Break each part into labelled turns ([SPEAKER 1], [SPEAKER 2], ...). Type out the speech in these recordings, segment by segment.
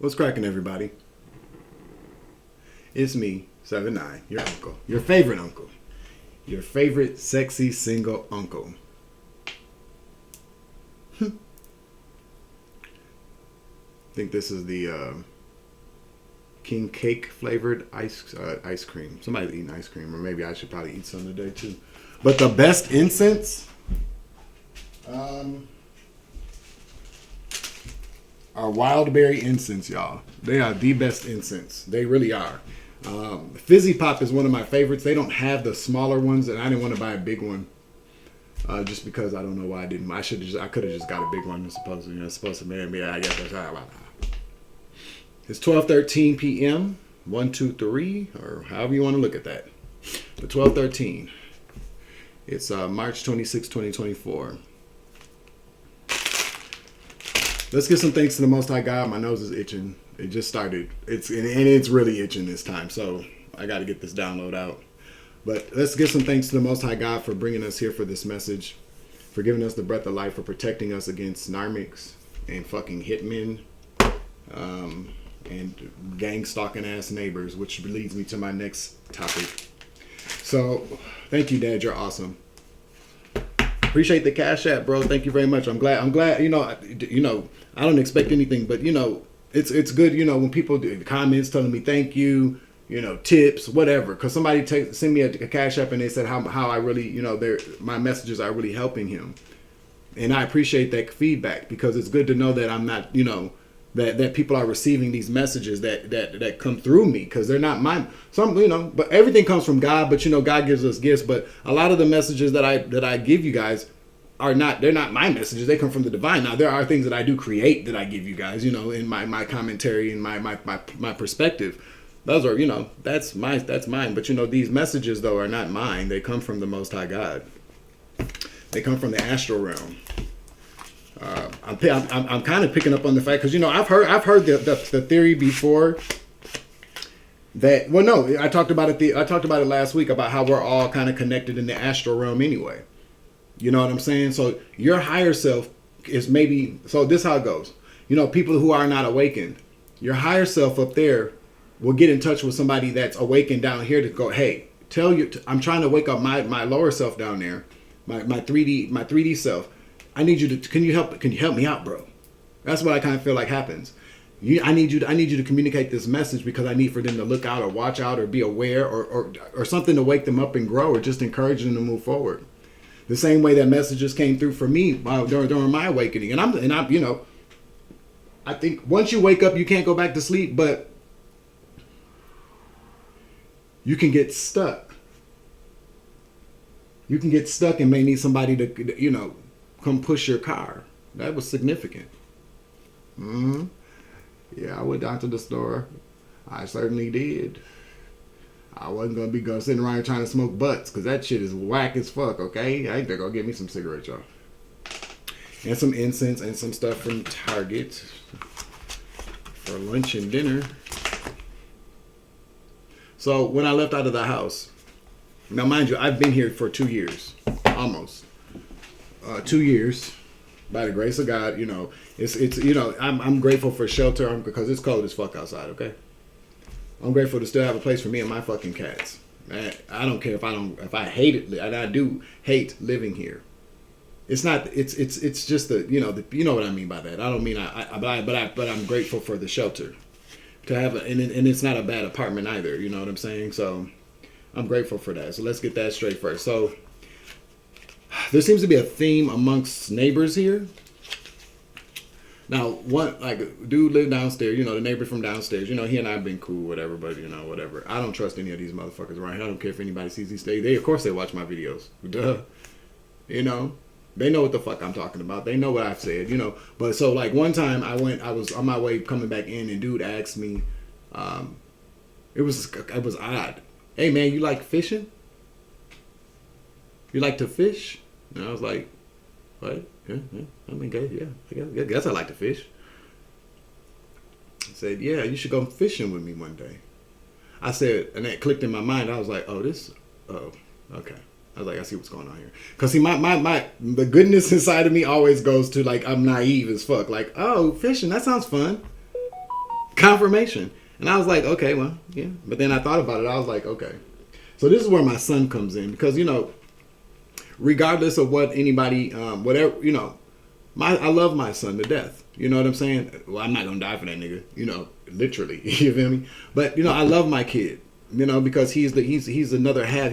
[SPEAKER 1] What's cracking, everybody? It's me, 7'9", your uncle. Your favorite uncle. Your favorite sexy single uncle. I think this is the king cake flavored ice cream. Somebody's eating ice cream, or maybe I should probably eat some today too. But the best incense are wildberry incense, y'all. They are the best incense. They really are. Fizzy Pop is one of my favorites. They don't have the smaller ones, and I didn't want to buy a big one. Just because I don't know why I didn't. I could have just got a big one. It's supposed to be. I guess that's how. It's 12:13 p.m. 1, 2, 3, or however you want to look at that. But 12:13. It's March 26, 2024. Let's give some thanks to the Most High God. My nose is itching. It just started. It's really itching this time. So I got to get this download out. But let's give some thanks to the Most High God for bringing us here for this message, for giving us the breath of life, for protecting us against narmics and fucking hitmen, and gang stalking ass neighbors, which leads me to my next topic. So, thank you, Dad. You're awesome. Appreciate the Cash App, bro. Thank you very much. I'm glad. You know, I don't expect anything, but it's good. When people do comments telling me thank you. Tips, whatever. Because somebody send me a Cash App and they said how I really, my messages are really helping him. And I appreciate that feedback, because it's good to know that I'm not, that people are receiving these messages that come through me, because they're not mine. But everything comes from God, but God gives us gifts. But a lot of the messages that I give you guys they're not my messages. They come from the divine. Now there are things that I do create that I give you guys, in my commentary and my perspective. Those are, that's mine. But these messages though are not mine. They come from the Most High God. They come from the astral realm. I'm kind of picking up on the fact, because I've heard the theory before that. Well, no, I talked about it last week about how we're all kind of connected in the astral realm anyway. You know what I'm saying? So your higher self is maybe. So this is how it goes. People who are not awakened, your higher self up there will get in touch with somebody that's awakened down here to go, hey, I'm trying to wake up my lower self down there, my 3D self. I need you to, can you help me out, bro? That's what I kind of feel like happens. I need you to communicate this message, because I need for them to look out or watch out or be aware or something to wake them up and grow, or just encourage them to move forward. The same way that messages came through for me during my awakening. And I'm I think once you wake up, you can't go back to sleep, but you can get stuck. You can get stuck and may need somebody to, come push your car. That was significant. Yeah, I went down to the store. I certainly did. I wasn't going to be sitting around here trying to smoke butts, because that shit is whack as fuck, okay? I think they're going to get me some cigarettes, y'all. And some incense and some stuff from Target for lunch and dinner. So when I left out of the house, now mind you, I've been here for 2 years, almost 2 years, by the grace of God. I'm grateful for shelter, because it's cold as fuck outside. Okay, I'm grateful to still have a place for me and my fucking cats. Man, I don't care if I hate it, and I do hate living here. It's not. It's just you know what I mean by that. I don't mean but I'm grateful for the shelter. To have and it's not a bad apartment either, you know what I'm saying? So I'm grateful for that. So let's get that straight first. So there seems to be a theme amongst neighbors here. Now, one, like, dude lived downstairs, the neighbor from downstairs, he and I have been cool, whatever, but whatever. I don't trust any of these motherfuckers around here. I don't care if anybody sees these things. Of course they watch my videos. Duh. They know what the fuck I'm talking about. They know what I've said, But so, like, one time I was on my way coming back in, and dude asked me, it was odd. Hey, man, you like fishing? You like to fish? And I was like, what? Yeah. I mean, yeah, I guess I like to fish. He said, yeah, you should go fishing with me one day. I said, and that clicked in my mind. I was like, oh, okay. I was like, I see what's going on here. Because see, the goodness inside of me always goes to, like, I'm naive as fuck. Like, oh, fishing, that sounds fun. Confirmation. And I was like, okay, well, yeah. But then I thought about it. I was like, okay. So this is where my son comes in because, regardless of what anybody, whatever, I love my son to death. You know what I'm saying? Well, I'm not going to die for that nigga, literally. You feel me? But, I love my kid, because he's another half.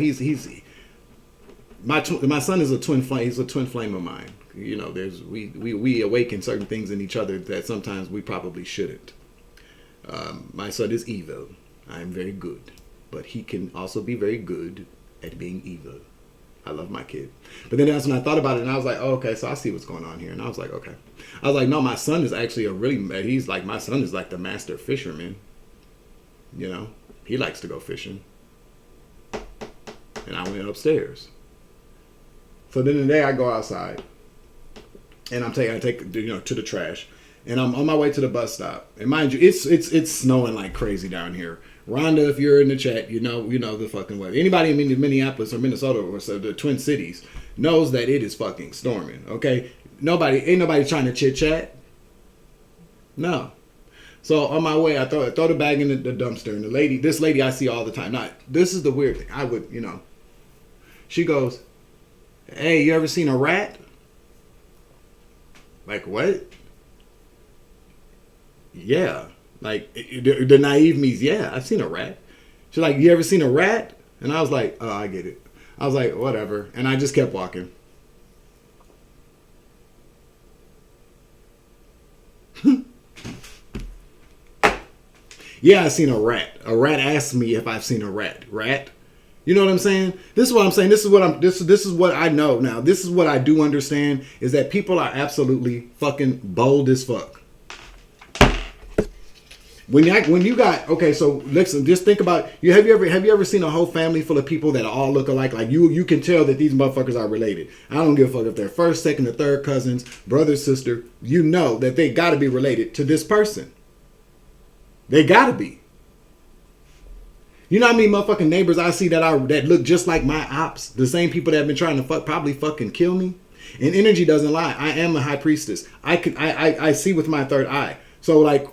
[SPEAKER 1] My son is a twin flame. He's a twin flame of mine. We awaken certain things in each other that sometimes we probably shouldn't. My son is evil. I am very good, but he can also be very good at being evil. I love my kid. But then that's when I thought about it, and I was like, oh, okay, so I see what's going on here. And I was like, okay. I was like, no, my son is actually my son is like the master fisherman. He likes to go fishing. And I went upstairs. So then the day I go outside, and I take to the trash, and I'm on my way to the bus stop. And mind you, it's snowing like crazy down here. Rhonda, if you're in the chat, you know the fucking way. Anybody in Minneapolis or Minnesota or the Twin Cities knows that it is fucking storming. Okay, ain't nobody trying to chit chat. No. So on my way, I throw the bag in the dumpster, and this lady I see all the time. Now, this is the weird thing. I would, she goes, "Hey, you ever seen a rat?" Like, what? Yeah. Like, the naive me's, yeah, I've seen a rat. She's like, you ever seen a rat? And I was like, oh, I get it. I was like, whatever. And I just kept walking. Yeah, I seen a rat. A rat asked me if I've seen a rat. Rat? You know what I'm saying? This is what I'm saying. This is what I know now. This is what I do understand is that people are absolutely fucking bold as fuck. When you got, okay, so listen, just think about, have you ever seen a whole family full of people that all look alike? Like you can tell that these motherfuckers are related. I don't give a fuck if they're first, second, or third cousins, brother, sister. You know that they gotta be related to this person. They gotta be. You know how many motherfucking neighbors I see that look just like my ops? The same people that have been trying to probably fucking kill me. And energy doesn't lie. I am a high priestess. I see with my third eye. So like,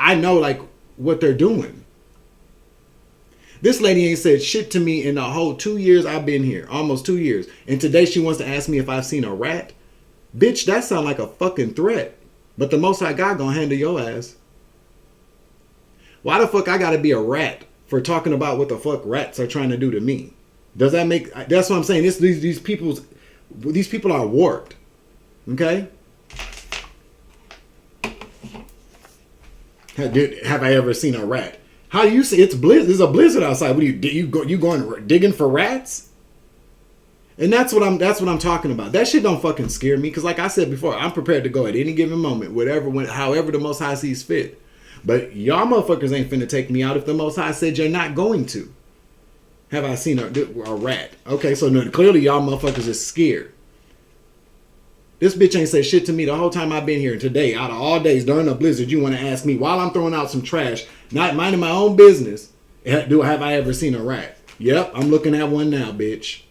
[SPEAKER 1] I know like what they're doing. This lady ain't said shit to me in the whole 2 years I've been here. Almost 2 years. And today she wants to ask me if I've seen a rat. Bitch, that sound like a fucking threat. But the Most High God gonna handle your ass. Why the fuck I gotta be a rat for talking about what the fuck rats are trying to do to me? Does that make... That's what I'm saying. These people are warped. Okay? Have I ever seen a rat? How do you see it's blizzard? There's a blizzard outside. What do you going digging for rats? And that's what I'm talking about. That shit don't fucking scare me because, like I said before, I'm prepared to go at any given moment, however the Most High sees fit. But y'all motherfuckers ain't finna take me out if the Most High said you're not going to. Have I seen a rat? Okay, so no, clearly y'all motherfuckers is scared. This bitch ain't said shit to me the whole time I've been here. And today, out of all days during the blizzard, you want to ask me while I'm throwing out some trash, not minding my own business, have I ever seen a rat? Yep, I'm looking at one now, bitch.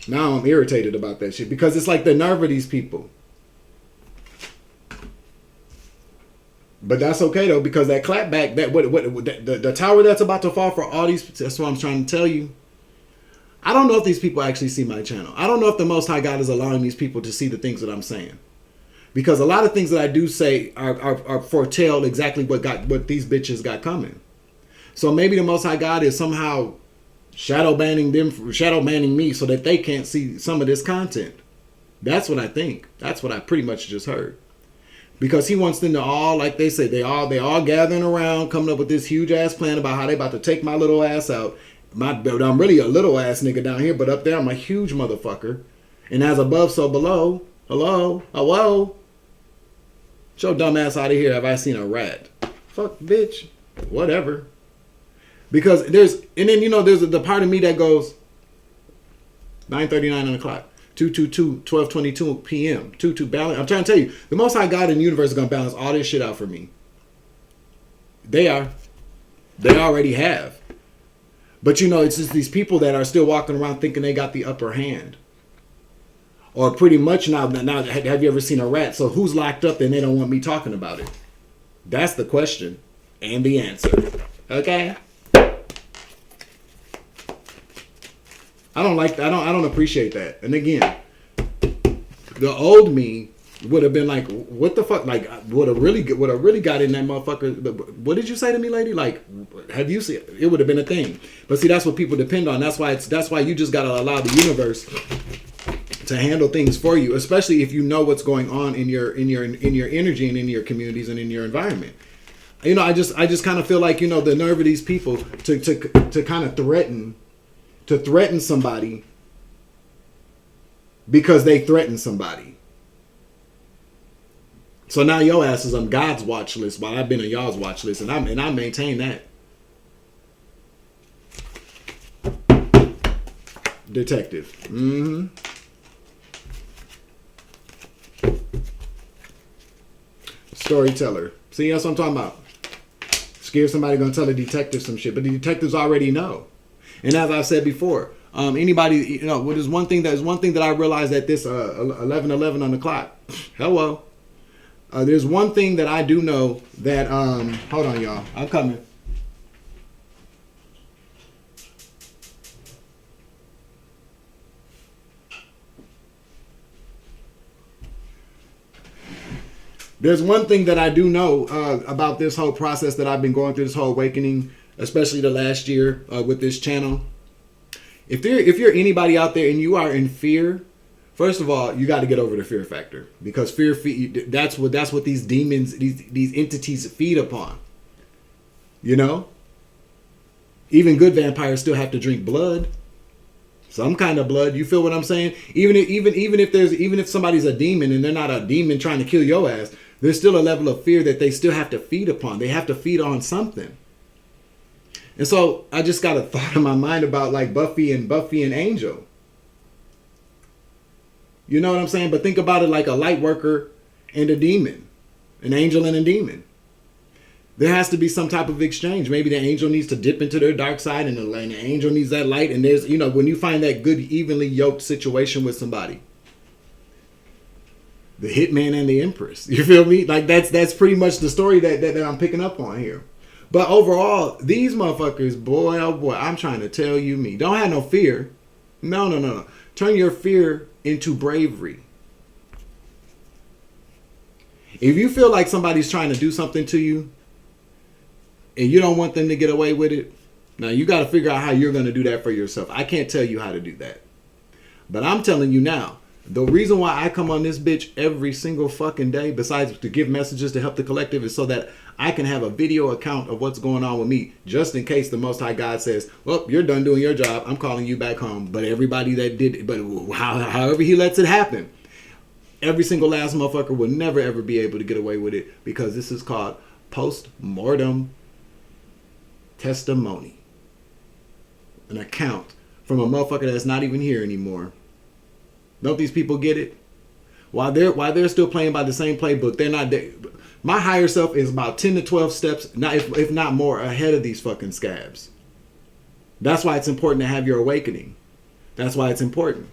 [SPEAKER 1] Now I'm irritated about that shit because it's like the nerve of these people. But that's okay though because that clapback, the tower that's about to fall for all these, that's what I'm trying to tell you. I don't know if these people actually see my channel. I don't know if the Most High God is allowing these people to see the things that I'm saying. Because a lot of things that I do say are foretell exactly what these bitches got coming. So maybe the Most High God is somehow shadow banning me so that they can't see some of this content. That's what I think. That's what I pretty much just heard. Because he wants them to all, like they say, they all gathering around, coming up with this huge ass plan about how they about to take my little ass out. I'm really a little ass nigga down here, but up there I'm a huge motherfucker. And as above, so below. Hello? Hello? Get your dumb ass out of here. Have I seen a rat? Fuck, bitch. Whatever. Because there's the part of me that goes 9:39 on the clock. 12:22 p.m. 2 balance. I'm trying to tell you, the Most High God in the universe is going to balance all this shit out for me. They are. They already have. But it's just these people that are still walking around thinking they got the upper hand. Or pretty much now have you ever seen a rat? So who's locked up and they don't want me talking about it? That's the question and the answer. Okay? I don't like that. I don't appreciate that. And again, the old me would have been like, what the fuck? Like, would have really got in that motherfucker. What did you say to me, lady? Like, have you seen? It would have been a thing. But see, that's what people depend on. That's why you just gotta allow the universe to handle things for you, especially if you know what's going on in your energy and in your communities and in your environment. You know, I just kind of feel like, you know, the nerve of these people to kind of threaten somebody because they threaten somebody. So now your ass is on God's watch list while I've been on y'all's watch list, and I maintain that. Detective. Mm-hmm. Storyteller. See, that's what I'm talking about. Scared somebody gonna tell a detective some shit, but the detectives already know. And as I said before, anybody, you know, there's one thing that I realized at this 11:11 on the clock. Hello. There's one thing that I do know that hold on, y'all. I'm coming. There's one thing that I do know about this whole process that I've been going through, this whole awakening, especially the last year with this channel. If you're anybody out there and you are in fear, first of all, you got to get over the fear factor, because fear that's what these demons, these entities feed upon. You know, even good vampires still have to drink blood, some kind of blood. You feel what I'm saying? Even if somebody's a demon and they're not a demon trying to kill your ass, there's still a level of fear that they still have to feed upon. They have to feed on something. And so I just got a thought in my mind about like Buffy and Angel. You know what I'm saying? But think about it like a light worker and a demon, an angel and a demon. There has to be some type of exchange. Maybe the angel needs to dip into their dark side, and the angel needs that light. And there's, you know, when you find that good, evenly yoked situation with somebody, the hitman and the empress. You feel me? Like that's pretty much the story that I'm picking up on here. But overall, these motherfuckers, boy, oh boy, I'm trying to tell you, me. Don't have no fear. No. Turn your fear into bravery. If you feel like somebody's trying to do something to you and you don't want them to get away with it, now you got to figure out how you're going to do that for yourself. I can't tell you how to do that. But I'm telling you now, the reason why I come on this bitch every single fucking day, besides to give messages to help the collective, is so that I can have a video account of what's going on with me, just in case the Most High God says, well, you're done doing your job, I'm calling you back home. But everybody that did, but however he lets it happen, every single last motherfucker will never ever be able to get away with it, because this is called post-mortem testimony. An account from a motherfucker that's not even here anymore. Don't these people get it? While they're still playing by the same playbook, they're not there. My higher self is about 10 to 12 steps, if not more, ahead of these fucking scabs. That's why it's important to have your awakening. That's why it's important.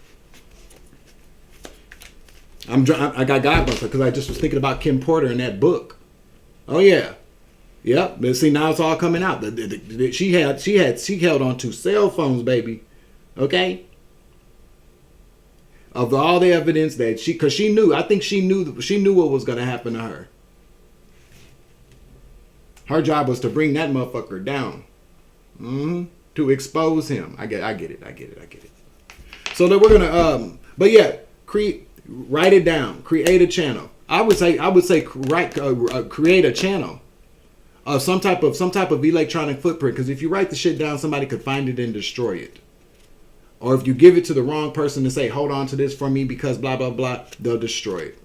[SPEAKER 1] I got God bumper because I just was thinking about Kim Porter in that book. Oh yeah, yep. But see, now it's all coming out. She held on to cell phones, baby. Okay. Of all the evidence that because she knew, I think she knew what was going to happen to her. Her job was to bring that motherfucker down, to expose him. I get it. So that we're gonna, but yeah, write it down. Create a channel. I would say create a channel of some type of electronic footprint. Because if you write the shit down, somebody could find it and destroy it. Or if you give it to the wrong person to say, hold on to this for me because blah, blah, blah, they'll destroy it.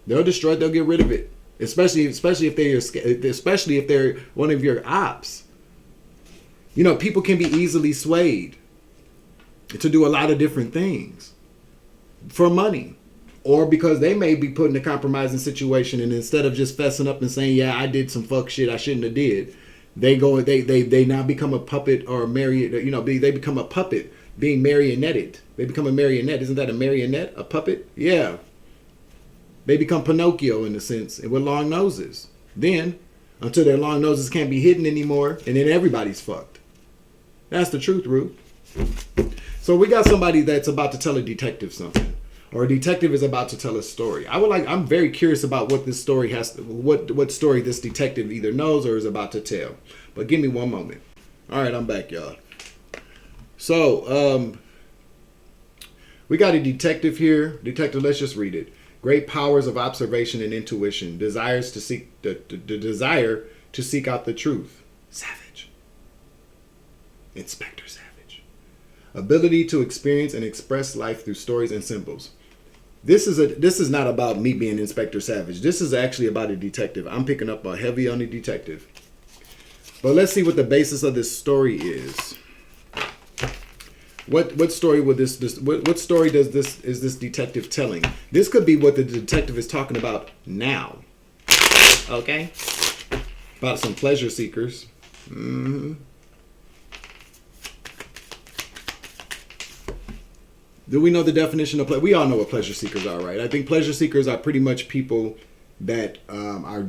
[SPEAKER 1] They'll get rid of it. Especially if they're one of your ops. You know, people can be easily swayed to do a lot of different things for money. Or because they may be put in a compromising situation, and instead of just fessing up and saying, yeah, I did some fuck shit I shouldn't have did, they now become a puppet or they become a puppet. Being marionetted. They become a marionette. Isn't that a marionette? A puppet? Yeah. They become Pinocchio in a sense, with long noses. Then until their long noses can't be hidden anymore, and then everybody's fucked. That's the truth, Rue. So we got somebody that's about to tell a detective something, or a detective is about to tell a story. I'm very curious about what this story what story this detective either knows or is about to tell. But give me one moment. All right, I'm back, y'all. So, we got a detective here. Detective, let's just read it. Great powers of observation and intuition. Desires to seek the desire to seek out the truth. Savage. Inspector Savage. Ability to experience and express life through stories and symbols. This is not about me being Inspector Savage. This is actually about a detective. I'm picking up heavy on the detective. But let's see what the basis of this story is. What story would what story is this detective telling? This could be what the detective is talking about now. Okay? About some pleasure seekers. Mm-hmm. Do we know the definition of pleasure? We all know what pleasure seekers are, right? I think pleasure seekers are pretty much people that are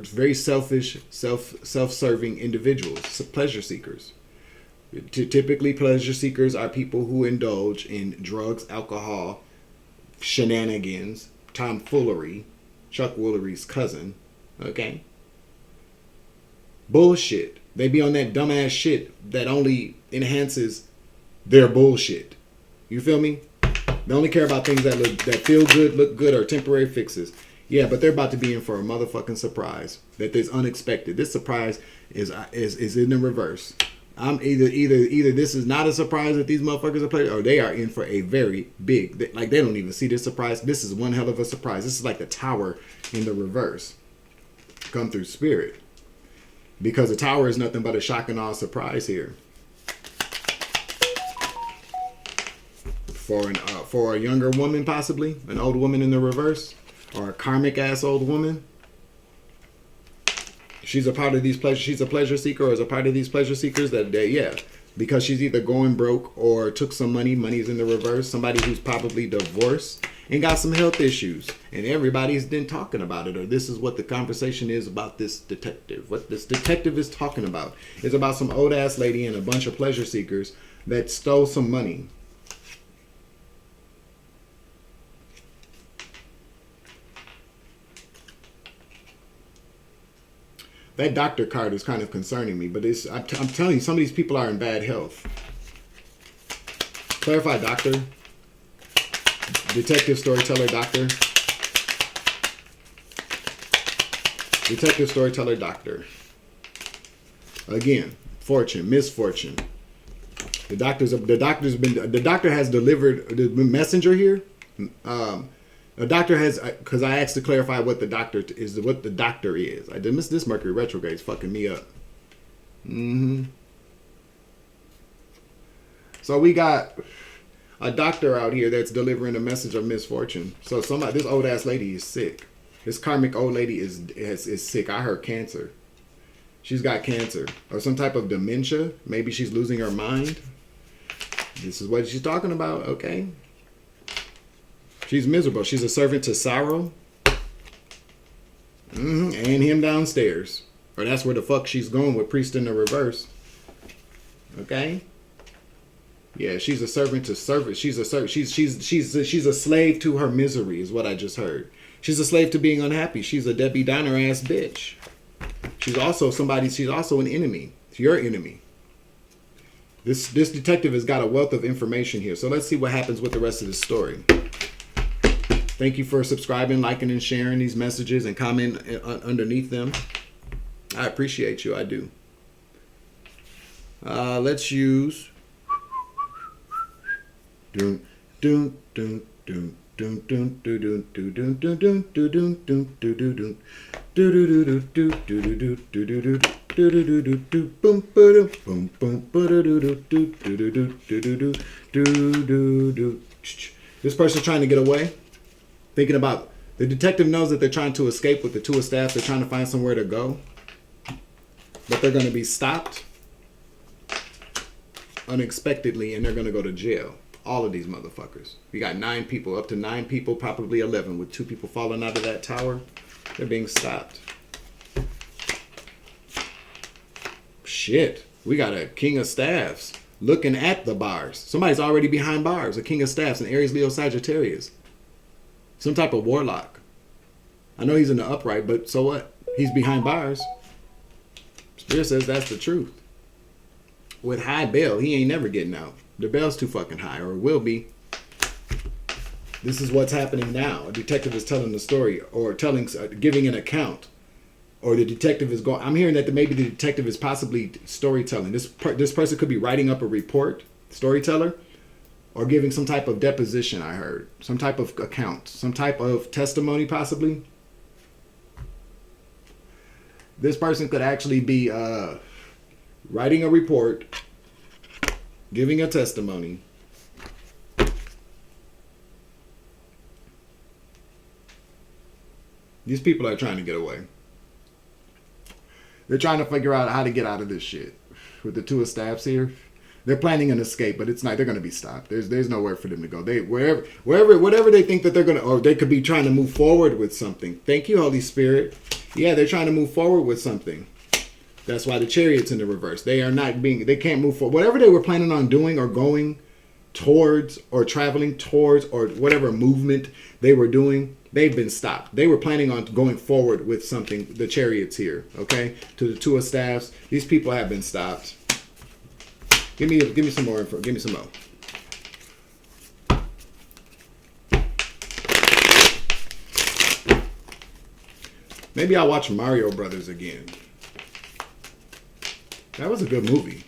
[SPEAKER 1] very selfish, self-serving individuals. So pleasure seekers. Typically, pleasure seekers are people who indulge in drugs, alcohol, shenanigans, tomfoolery, Chuck Woolery's cousin. Okay? Bullshit. They be on that dumbass shit that only enhances their bullshit. You feel me? They only care about things that feel good, look good, or temporary fixes. Yeah, but they're about to be in for a motherfucking surprise that is unexpected. This surprise is in the reverse. I'm either this is not a surprise that these motherfuckers are playing, or they are in for a very big, they don't even see this surprise. This is one hell of a surprise. This is like the tower in the reverse. Come through spirit. Because the tower is nothing but a shock and awe surprise here. For a younger woman, possibly an old woman in the reverse, or a karmic ass old woman. She's a part of these pleasure. She's a pleasure seeker, or is a part of these pleasure seekers because she's either going broke or took some money. Money's in the reverse. Somebody who's probably divorced and got some health issues, and everybody's been talking about it. Or this is what the conversation is about this detective. What this detective is talking about is about some old ass lady and a bunch of pleasure seekers that stole some money. That doctor card is kind of concerning me, but I'm telling you, some of these people are in bad health. Clarify, doctor. Detective, storyteller, doctor. Detective, storyteller, doctor. Again, fortune, misfortune. The doctor has delivered the messenger here. The doctor has, because I asked to clarify what the doctor is. I did miss this Mercury retrograde is fucking me up. So we got a doctor out here that's delivering a message of misfortune. So this old ass lady is sick. This karmic old lady is sick. I heard cancer. She's got cancer or some type of dementia. Maybe she's losing her mind. This is what she's talking about. Okay. She's miserable. She's a servant to sorrow. And him downstairs. Or that's where the fuck she's going with priest in the reverse. Okay? Yeah, she's a servant to service. She's a slave to her misery is what I just heard. She's a slave to being unhappy. She's a Debbie Downer ass bitch. She's also an enemy. It's your enemy. This detective has got a wealth of information here. So let's see what happens with the rest of this story. Thank you for subscribing, liking, and sharing these messages and commenting underneath them. I appreciate you. I do. Let's use. This person's trying to get away. Thinking about, the detective knows that they're trying to escape with the two of staff. They're trying to find somewhere to go. But they're going to be stopped unexpectedly and they're going to go to jail. All of these motherfuckers. We got 9 people, up to 9 people, probably 11, with 2 people falling out of that tower. They're being stopped. shit, we got a king of staffs looking at the bars. Somebody's already behind bars. A king of staffs in Aries, Leo, Sagittarius. Some type of warlock. I know he's in the upright, but so what? He's behind bars. Spirit says that's the truth. With high bail, he ain't never getting out. The bail's too fucking high, or it will be. This is what's happening now. A detective is telling the story, or giving an account, or the detective is going. I'm hearing that maybe the detective is possibly storytelling. This person could be writing up a report, storyteller, or giving some type of deposition. I heard some type of account, some type of testimony, possibly. This person could actually be writing a report, giving a testimony. These people are trying to get away. They're trying to figure out how to get out of this shit. With the two of staffs here, they're planning an escape, but it's not. They're going to be stopped. There's nowhere for them to go. Whatever they think that they're going to, or they could be trying to move forward with something. Thank you, Holy Spirit. Yeah, they're trying to move forward with something. That's why the Chariot's in the reverse. They can't move forward. Whatever they were planning on doing or going towards or traveling towards or whatever movement they were doing, they've been stopped. They were planning on going forward with something. The Chariot's here, okay? To the two of staffs. These people have been stopped. Give me some more info. Give me some more. Maybe I'll watch Mario Brothers again. That was a good movie.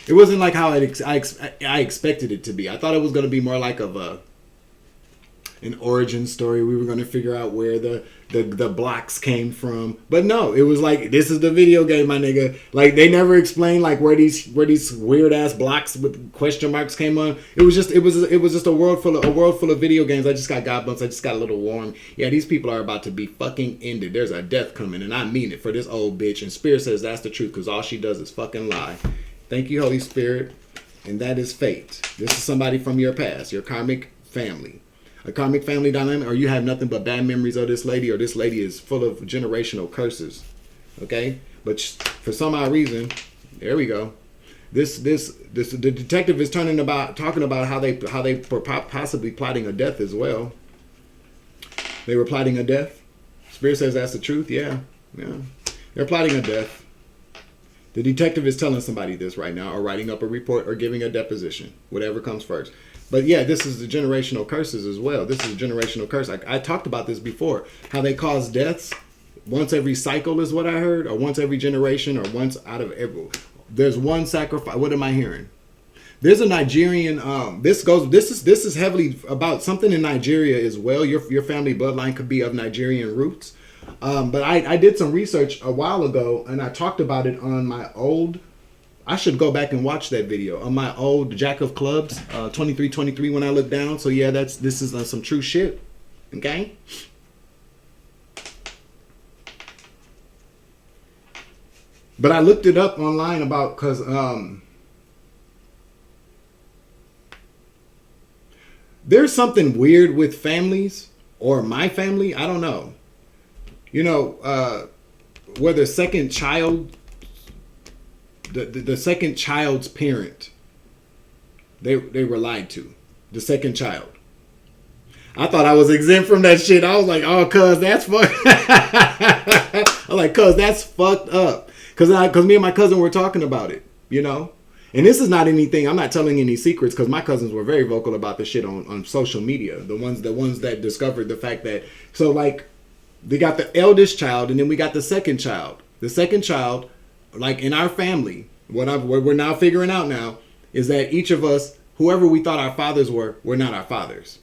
[SPEAKER 1] It wasn't like how I expected it to be. I thought it was going to be more like an origin story. We were going to figure out where the blocks came from. But no, it was like, this is the video game, my nigga. Like, they never explained like where these weird ass blocks with question marks came on. It was just a world full of video games. I just got God bumps. I just got a little warm. Yeah, these people are about to be fucking ended. There's a death coming, and I mean it, for this old bitch. And Spirit says that's the truth, because all she does is fucking lie. Thank you, Holy Spirit. And that is fate. This is somebody from your past, your karmic family. A karmic family dynamic, or you have nothing but bad memories of this lady, or this lady is full of generational curses. Okay? But for some odd reason, there we go. The detective is talking about how they were possibly plotting a death as well. They were plotting a death. Spirit says that's the truth. Yeah. They're plotting a death. The detective is telling somebody this right now, or writing up a report, or giving a deposition, whatever comes first. But yeah, this is the generational curses as well. This is a generational curse. I talked about this before, how they cause deaths once every cycle is what I heard, or once every generation, or once out of every. There's one sacrifice. What am I hearing? There's a Nigerian. This is heavily about something in Nigeria as well. Your family bloodline could be of Nigerian roots. But I did some research a while ago, and I talked about it on my old. I should go back and watch that video on my old Jack of Clubs, 2323 when I look down. So yeah, this is some true shit. Okay. But I looked it up online about, because there's something weird with families, or my family. I don't know. You know, where the second child, the second child's parent, they were lied to. The second child. I thought I was exempt from that shit. I was like, oh, cuz that's fucked. I'm like, cuz that's fucked up. Cuz me and my cousin were talking about it, you know. And this is not anything. I'm not telling any secrets, because my cousins were very vocal about this shit on social media. The ones that discovered the fact that, so like, we got the eldest child, and then we got the second child. The second child, like in our family, what we're now figuring out now is that each of us, whoever we thought our fathers were not our fathers.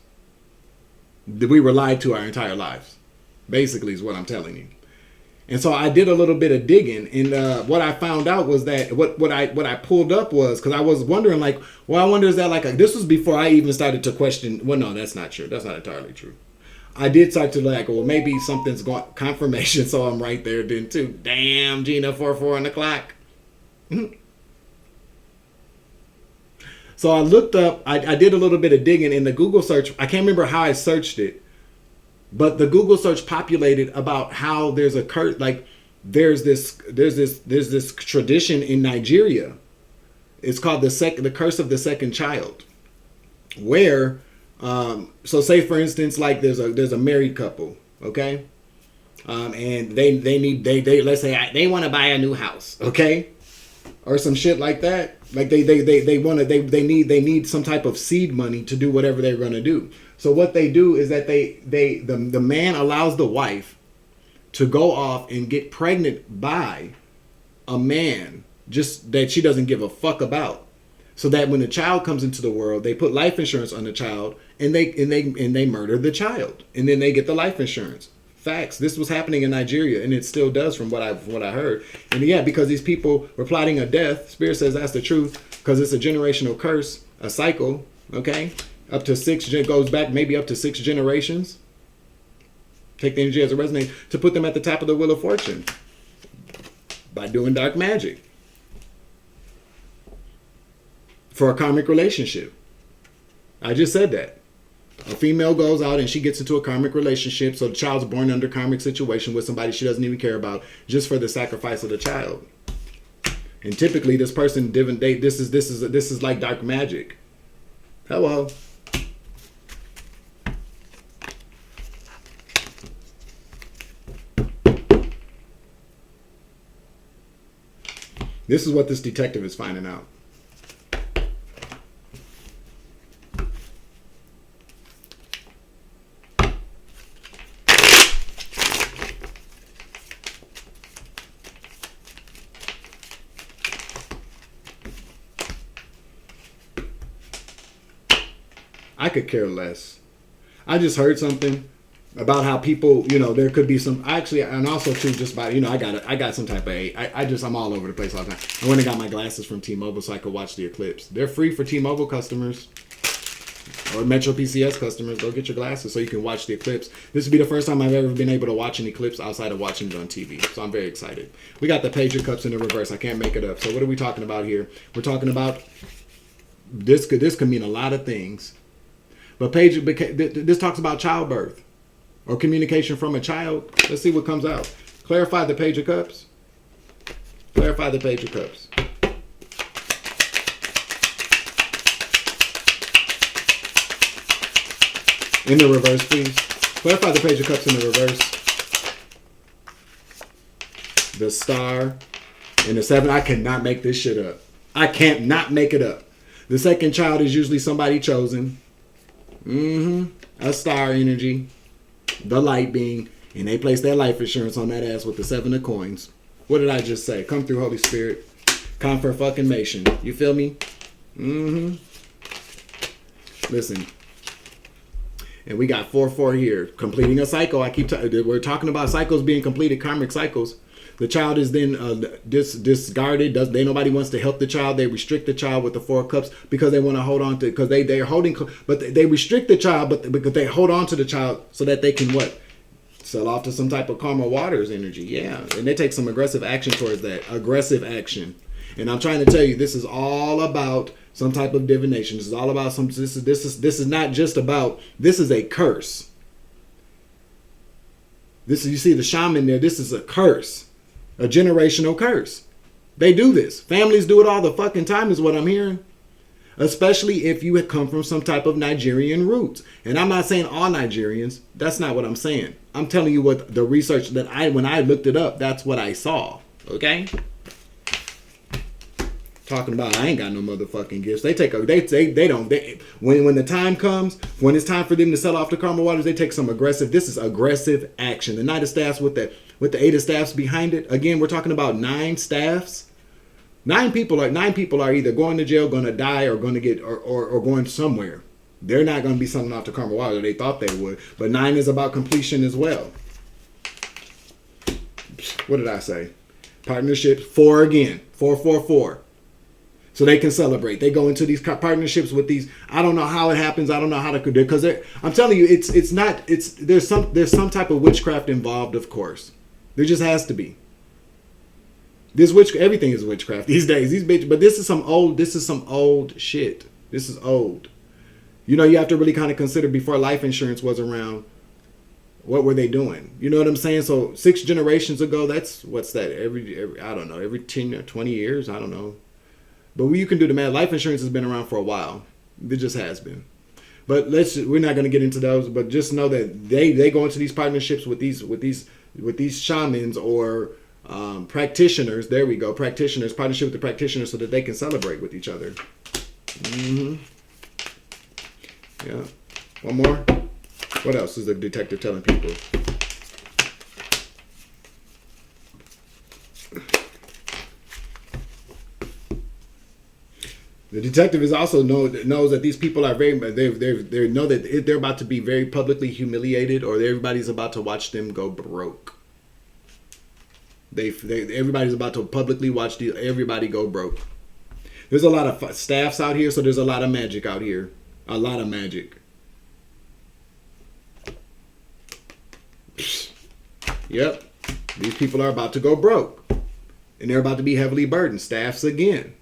[SPEAKER 1] We were lied to our entire lives, basically, is what I'm telling you. And so I did a little bit of digging, and what I found out was that what I pulled up was, because I was wondering, like, well, I wonder, is that like this was before I even started to question. Well, no, that's not true. That's not entirely true. I did start to like, well, maybe something's going confirmation, so I'm right there then too. Damn, Gina, 4 on the clock. So I looked up, I did a little bit of digging in the Google search. I can't remember how I searched it, but the Google search populated about how there's a curse, like there's this tradition in Nigeria. It's called the curse of the second child, where so say for instance, like there's a married couple, okay, and they let's say they want to buy a new house, okay, or some shit like that. Like they need some type of seed money to do whatever they're gonna do. So what they do is that the man allows the wife to go off and get pregnant by a man just that she doesn't give a fuck about, so that when the child comes into the world, they put life insurance on the child and they murder the child, and then they get the life insurance. Facts. This was happening in Nigeria, and it still does from what I heard. And yeah, because these people were plotting a death, Spirit says that's the truth, because it's a generational curse, a cycle, okay? Up to goes back maybe up to 6 generations. Take the energy as a resonate to put them at the top of the wheel of fortune by doing dark magic for a karmic relationship. I just said that. A female goes out and she gets into a karmic relationship, so the child's born under karmic situation with somebody she doesn't even care about, just for the sacrifice of the child. And typically, this person this is like dark magic. Hello. This is what this detective is finding out. I could care less. I just heard something about how people, there could be some, actually, and also too, just by, I got some type of I'm all over the place all the time. I went and got my glasses from T-Mobile so I could watch the eclipse. They're free for T-Mobile customers or Metro PCS customers. Go get your glasses so you can watch the eclipse. This will be the first time I've ever been able to watch an eclipse outside of watching it on TV. So I'm very excited. We got the Page of Cups in the reverse. I can't make it up. So what are we talking about here? We're talking about, this could mean a lot of things. But this talks about childbirth or communication from a child. Let's see what comes out. Clarify the Page of Cups. Clarify the Page of Cups. In the reverse, please. Clarify the Page of Cups in the reverse. The Star and the 7. I cannot make this shit up. I can't not make it up. The second child is usually somebody chosen. A star energy, the light being, and they place their life insurance on that ass with the 7 of coins. What did I just say? Come through, Holy Spirit. Confirmation. You feel me? Listen. And we got 4-4 here. Completing a cycle. We're talking about cycles being completed, karmic cycles. The child is then discarded. Nobody wants to help the child. They restrict the child with the 4 cups because they want to hold on to, because they're holding, but they restrict the child, but because they hold on to the child so that they can what? Sell off to some type of karma waters energy. Yeah. And they take some aggressive action towards that. Aggressive action. And I'm trying to tell you, this is all about some type of divination. This is all about this is not just about, this is a curse. You see the shaman there, this is a curse. A generational curse. They do this. Families do it all the fucking time is what I'm hearing. Especially if you had come from some type of Nigerian roots. And I'm not saying all Nigerians. That's not what I'm saying. I'm telling you what the research that when I looked it up, that's what I saw. Okay? Talking about I ain't got no motherfucking gifts. When the time comes, when it's time for them to sell off the karma waters, they take some aggressive. This is aggressive action. The Knight of Staffs with the 8 of Staffs behind it. Again, we're talking about 9 staffs. 9 people are either going to jail, going to die, or going to get or going somewhere. They're not going to be selling off the karma water. They thought they would, but 9 is about completion as well. What did I say? Partnerships. 4 again. 4. So they can celebrate. They go into these partnerships with these. I don't know how it happens. I don't know how to do it, because I'm telling you, there's some type of witchcraft involved, of course. There just has to be. Everything is witchcraft these days. But this is some old shit. This is old. You have to really kind of consider, before life insurance was around, what were they doing? You know what I'm saying? So 6 generations ago, that's what's that? Every I don't know, every 10 or 20 years, I don't know. But you can do the math. Life insurance has been around for a while. It just has been. But we're not going to get into those. But just know that they go into these partnerships with these shamans or practitioners. There we go, practitioners. Partnership with the practitioners so that they can celebrate with each other. Yeah. One more. What else is the detective telling people? The detective is also knows that these people are they know that they're about to be very publicly humiliated, or everybody's about to watch them go broke. Everybody's about to publicly watch everybody go broke. There's a lot of staffs out here, so there's a lot of magic out here. A lot of magic. Yep, these people are about to go broke, and they're about to be heavily burdened. Staffs again.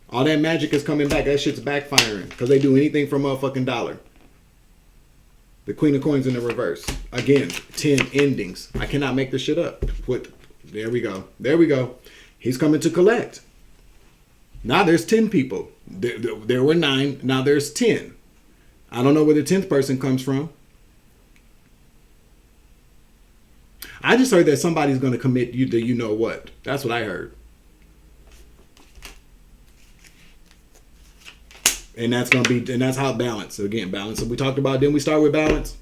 [SPEAKER 1] All that magic is coming back. That shit's backfiring because they do anything for a motherfucking dollar. The Queen of Coins in the reverse. Again, 10 endings. I cannot make this shit up. There we go. There we go. He's coming to collect. Now there's 10 people. There were 9. Now there's 10. I don't know where the 10th person comes from. I just heard that somebody's going to commit you know what. That's what I heard. And that's how balance. Again, balance. We talked about, didn't we start with balance?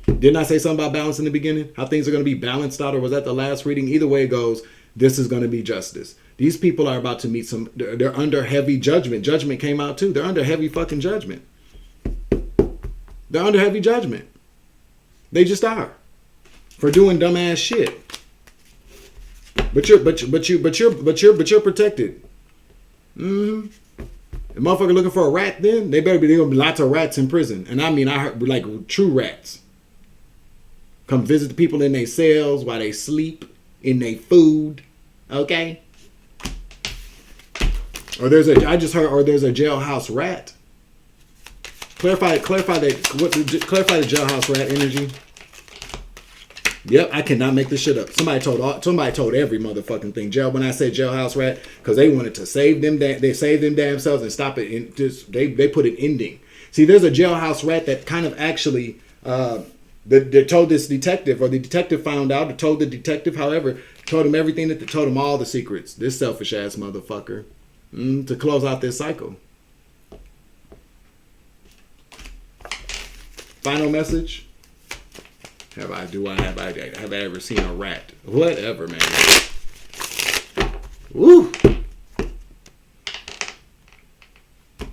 [SPEAKER 1] Didn't I say something about balance in the beginning? How things are going to be balanced out, or was that the last reading? Either way it goes, this is going to be justice. These people are about to meet they're under heavy judgment. Judgment came out too. They're under heavy fucking judgment. They're under heavy judgment. They just are. For doing dumbass shit. But you're protected. Mm-hmm. The motherfucker looking for a rat, then there gonna be lots of rats in prison. And I mean, I heard like true rats. Come visit the people in their cells while they sleep, in their food. Okay? There's a jailhouse rat. Clarify the jailhouse rat energy. Yep, I cannot make this shit up. Somebody told every motherfucking thing. When I said jailhouse rat, because they wanted to save them. They saved them damn selves and stop it. And just they put an ending. See, there's a jailhouse rat that kind of actually they told this detective, or the detective found out. Or told the detective, however, told him everything told him all the secrets. This selfish ass motherfucker, to close out this cycle. Final message. Have I ever seen a rat? Whatever, man. Woo.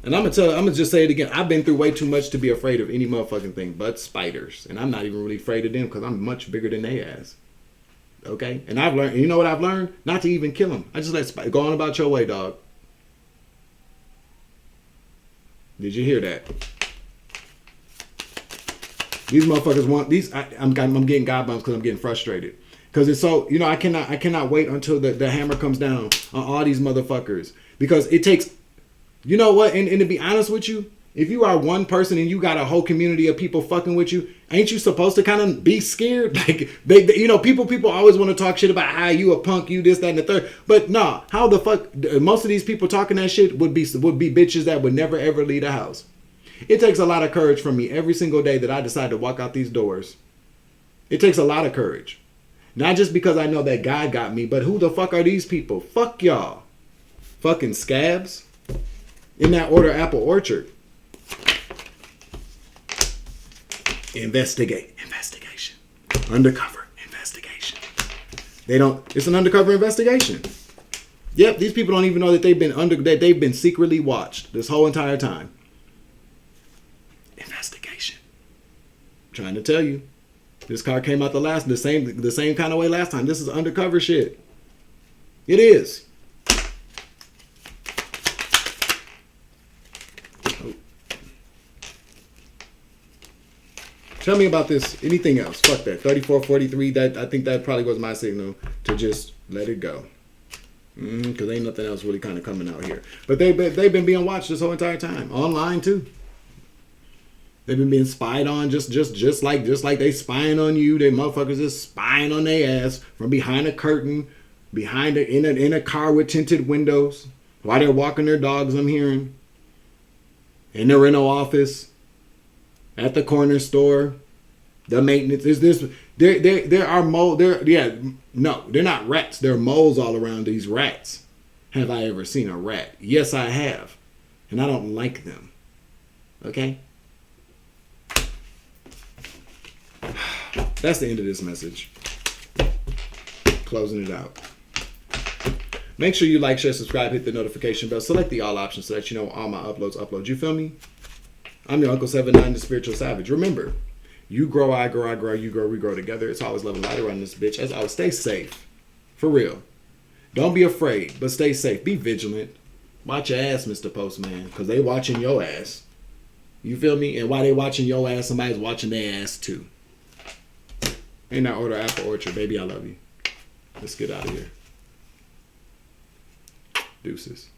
[SPEAKER 1] And I'm gonna just say it again. I've been through way too much to be afraid of any motherfucking thing but spiders, and I'm not even really afraid of them because I'm much bigger than they ass. Okay, and I've learned. You know what I've learned? Not to even kill them. I just let go on about your way, dog. Did you hear that? These motherfuckers want these. I'm getting god bumps because I'm getting frustrated. Because it's so, I cannot wait until the hammer comes down on all these motherfuckers. Because it takes, you know what? And to be honest with you, if you are one person and you got a whole community of people fucking with you, ain't you supposed to kind of be scared? Like people always want to talk shit about how you a punk, you this, that, and the third. But nah, how the fuck? Most of these people talking that shit would be bitches that would never ever leave the house. It takes a lot of courage from me every single day that I decide to walk out these doors. It takes a lot of courage. Not just because I know that God got me, but who the fuck are these people? Fuck y'all. Fucking scabs. In that order, Apple Orchard. Investigation. Undercover investigation. It's an undercover investigation. Yep, these people don't even know that they've been secretly watched this whole entire time. Investigation. I'm trying to tell you. This card came out the same kind of way last time. This is undercover shit. It is. Oh. Tell me about this. Anything else? Fuck that. 3443. I think that probably was my signal to just let it go. Because ain't nothing else really kind of coming out here. But they've been being watched this whole entire time. Online too. They've been being spied on just like they spying on you. They motherfuckers is spying on their ass from behind a curtain, in a car with tinted windows, while they're walking their dogs. I'm hearing in the rental office, at the corner store, the maintenance is this. There are moles. They're not rats. There are moles all around these rats. Have I ever seen a rat? Yes, I have, and I don't like them. Okay. That's the end of this message. Closing it out. Make sure you like, share, subscribe, hit the notification bell, select the all options so that you know all my uploads. You feel me? I'm your Uncle 79, the Spiritual Savage. Remember, you grow, I grow, you grow, we grow together. It's always love and light around this bitch. As always, stay safe. For real. Don't be afraid, but stay safe. Be vigilant. Watch your ass, Mr. Postman, because they watching your ass. You feel me? And while they watching your ass, somebody's watching their ass too. Ain't that order apple orchard, baby? I love you. Let's get out of here. Deuces.